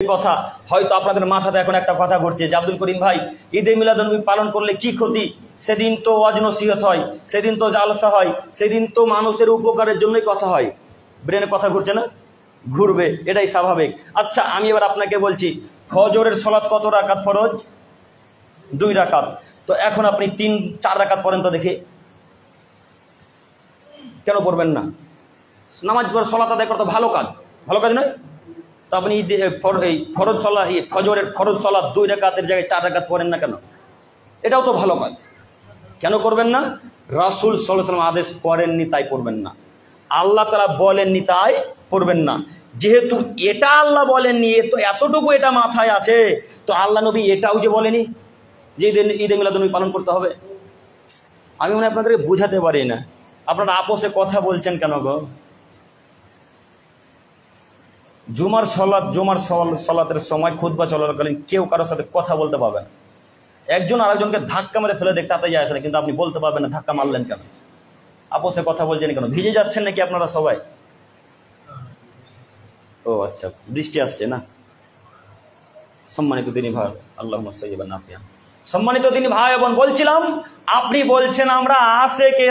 কথা হয়তো আপনাদের মাথাতে এখন একটা কথা ঘুরছে যে আব্দুল করিম ভাই, ঈদে মিলাদুন্নবী পালন করলে কি ক্ষতি? সেদিন তো ওয়াজ নসিহত হয়, সেদিন তো জালসা হয়, সেদিন তো মানুষের উপকারের জন্যই কথা হয়। ব্রেনে কথা ঘুরছে না? ঘুরবে, এটাই স্বাভাবিক। আচ্ছা, আমি এবার আপনাকে বলছি, ফজরের সালাত কত রাকাত ফরজ? 2 রাকাত। তো এখন আপনি 3-4 রাকাত পড়েন তো দেখি। কেন পড়বেন না? নামাজ পড়ে সালাত আদায় করতে ভালো কাজ, ভালো কাজ নয়? তো আপনি ফরজ সালাত, ফজরের ফরজ সালাত 2 রাকাতের জায়গায় 4 রাকাত পড়েন না কেন? এটাও তো ভালো কাজ। কেন করবেন না? রাসূল সাল্লাল্লাহু আলাইহি ওয়াসাল্লাম আদেশ করেননি তাই পড়বেন না, আল্লাহ তাআলা বলেননি তাই পড়বেন না। যেহেতু এটা আল্লাহ বলেননি, তো এতটুকু এটা মাথায় আছে, তো আল্লাহ নবী এটাও যে বলেনি যে ঈদে মিলাদুন্নবী পালন করতে হবে। আমি মনে হয় আপনাদেরকে বুঝাতে পারি না। আপনারা আপোষে কথা বলছেন কেন গো? জুমার সালাতের সময় খুতবা চলাকালীন কেউ কারোর সাথে কথা বলতে পারবে না। একজন আরেকজনকে ধাক্কা মেরে ফেলে দেখতে তাতে যায় আসে না, কিন্তু আপনি বলতে পারবেন না ধাক্কা মারলেন কেন, আপোষে কথা বলছেন কেন? ভিজে যাচ্ছেন নাকি আপনারা সবাই? ও আচ্ছা, বৃষ্টি আসছে না? সম্মানিত দিনী ভাই, আল্লাহুম্মা সাইয়্যিবান নাফিআন। সম্মানিত দিনী ভাই বোন, বলছিলাম আপনি বলছেন আমরা আশেকে